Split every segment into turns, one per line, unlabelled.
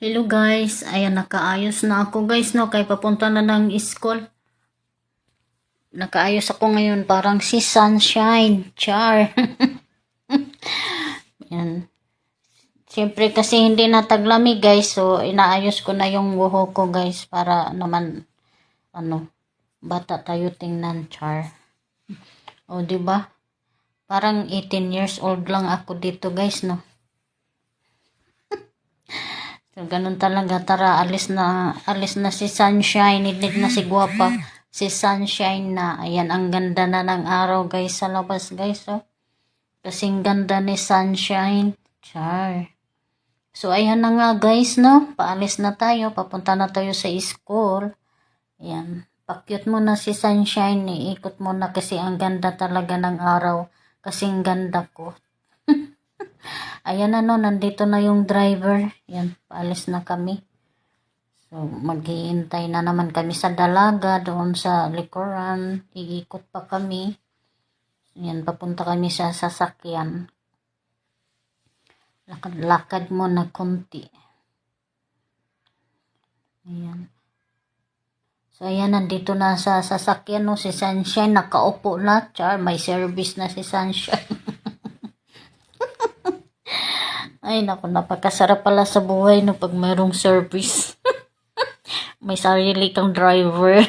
Hello guys, ayan nakaayos na ako guys no, kay papunta na ng school. Nakaayos ako ngayon parang si Sunshine, char. Yan. Siyempre kasi hindi na taglamig guys, so inaayos ko na yung buhok ko guys para naman bata tayo tingnan, char. O di ba? Parang 18 years old lang ako dito guys no. So, ganun talaga. Tara, alis na si Sunshine. Hindi na si Guwapa. Si Sunshine na. Ayan, ang ganda na ng araw, guys, sa labas, guys, oh. Kasing ganda ni Sunshine. Char. So, ayan na nga, guys, no. Paalis na tayo. Papunta na tayo sa school. Ayan. Pakyut mo na si Sunshine. Iikot mo na kasi ang ganda talaga ng araw. Kasing ganda ko. Ayan na no, nandito na yung driver. Yan, paalis na kami. So, maghihintay na naman kami sa dalaga doon sa likuran. Iikot pa kami. Yan, papunta kami sa sasakyan. Lakad-lakad mo na konti. Ayan. So, ayan, nandito na sa sasakyan no, si Sunshine. Nakaupo na. Char, may service na si Sunshine. Ay, naku, napakasarap pala sa buhay no pag mayroong service. May sarili kang driver.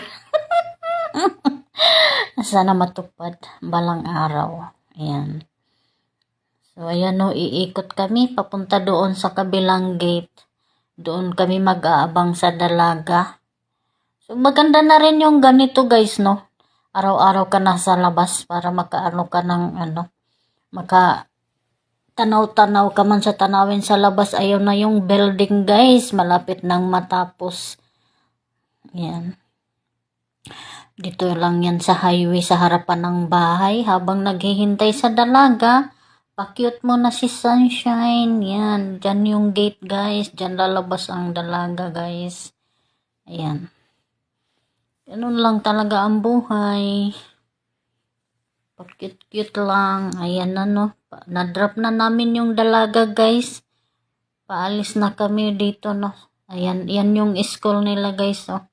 Sana matupad balang araw. Ayan. So, ayan no, iikot kami papunta doon sa kabilang gate. Doon kami mag-aabang sa dalaga. So, maganda na rin yung ganito guys no. Araw-araw ka na sa labas para makaano ka ng tanaw-tanaw ka man sa tanawin sa labas. Ayaw na yung building guys, malapit nang matapos. Yan. Dito lang yan sa highway sa harapan ng bahay habang naghihintay sa dalaga. Pakyut mo na si Sunshine. Yan, dyan yung gate guys, dyan lalabas ang dalaga guys. Ayan. Ganun lang talaga ang buhay. Cute lang. Ayan na no. Na-drop na namin yung dalaga guys. Paalis na kami dito no. Ayan, yan yung school nila guys oh.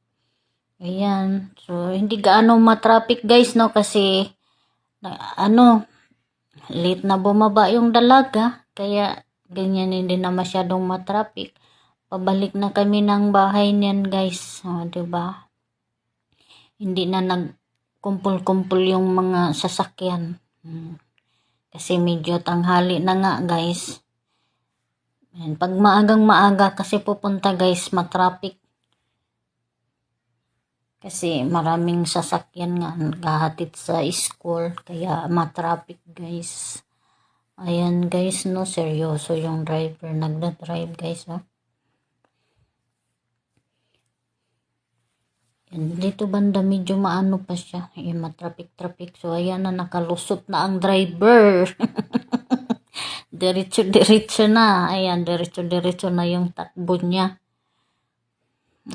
Ayan. So, hindi gaano matraffic guys no kasi late na bumaba yung dalaga. Kaya ganyan hindi na masyadong matraffic. Pabalik na kami ng bahay niyan guys. Diba? Hindi na kumpul-kumpul yung mga sasakyan. Kasi medyo tanghali na nga guys. Ayan, pag maagang-maaga kasi pupunta guys, matraffic. Kasi maraming sasakyan nga gahatid sa school. Kaya matraffic guys. Ayan guys no, seryoso yung driver. Nagda-drive guys no. Yan, dito banda medyo maano pa siya. Matraffic. So, ayan na, nakalusot na ang driver. Diretso na. Ayan, diretso na yung takbo niya.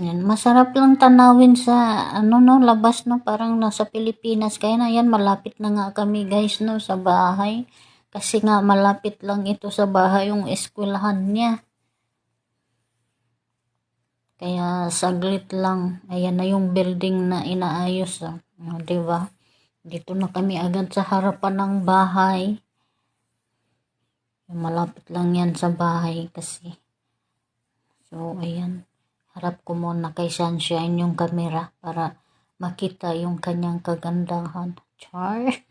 Ayan, masarap lang tanawin sa, labas, no? Parang nasa Pilipinas. Kaya na, ayan, malapit na nga kami, guys, no? Sa bahay. Kasi nga, malapit lang ito sa bahay yung eskwelahan niya. Kaya saglit lang. Ayan na yung building na inaayos. Diba? Dito na kami agad sa harapan ng bahay. Malapit lang yan sa bahay kasi. So, ayan. Harap ko muna kay Sunshine yung camera para makita yung kanyang kagandahan. Char.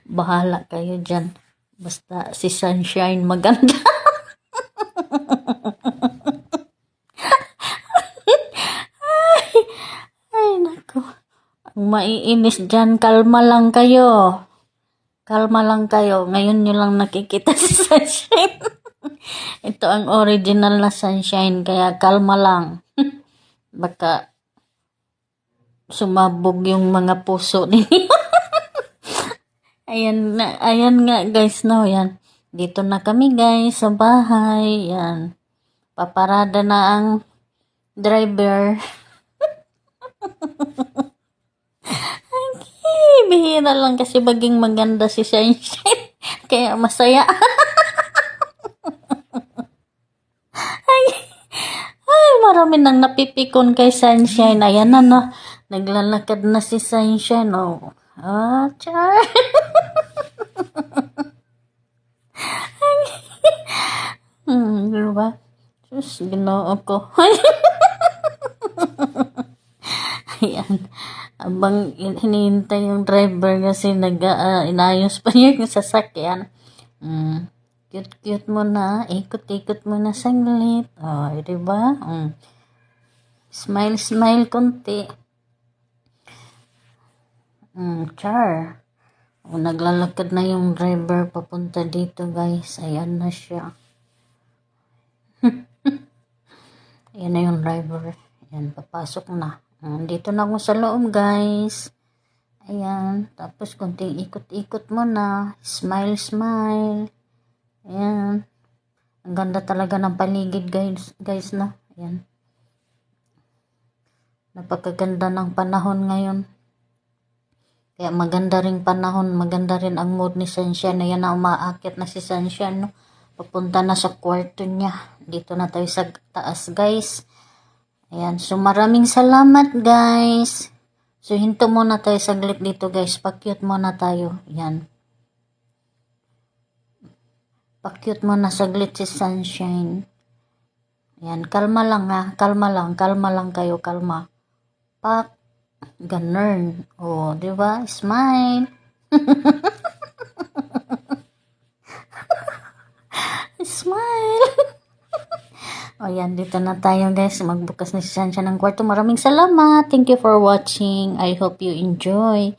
Bahala kayo dyan. Basta si Sunshine maganda. ay, naku. Ang maiinis dyan, kalma lang kayo. Kalma lang kayo. Ngayon nyo lang nakikita si Sunshine. Ito ang original na Sunshine, kaya kalma lang. Baka sumabog yung mga puso ninyo. Ayan nga guys, no, yan. Dito na kami guys sa bahay, yan. Paparada na ang driver. Okay, bihira lang kasi maging maganda si Sunshine. Kaya masaya. Ay, marami nang napipikon kay Sunshine. Ayan na, no. Naglalakad na si Sunshine. Oh. Ah, char. Diba? Sus, ginoo ko. Ayan. Abang hinihintay yung driver kasi inayos pa niya yung sasakyan. Cute-cute mo na. Ikot-ikot mo na saglit. Oh, diba? Smile-smile konti. Char. O, naglalakad na yung driver papunta dito, guys. Ayan na siya. Ayan na yung driver. Ayan, papasok na. Dito na ako sa loob, guys. Ayan. Tapos, konting ikot-ikot mo na. Smile, smile. Ayan. Ang ganda talaga ng paligid, guys, na. Ayan. Napakaganda ng panahon ngayon. Kaya maganda rin panahon, maganda rin ang mood ni Sunshine. Ayan na, umaakit na si Sunshine, no? Papunta na sa kwarto niya. Dito na tayo sa taas, guys. Ayan, so maraming salamat, guys. So, hinto muna tayo saglit dito, guys. Pa-cute muna tayo. Ayan. Pa-cute muna saglit si Sunshine. Ayan, kalma lang, ha. Kalma lang kayo, kalma. Ganun. Oh, di ba? Smile. Smile. O yan, dito na tayo, guys. Magbukas na si Sunshine ng kwarto. Maraming salamat. Thank you for watching. I hope you enjoy.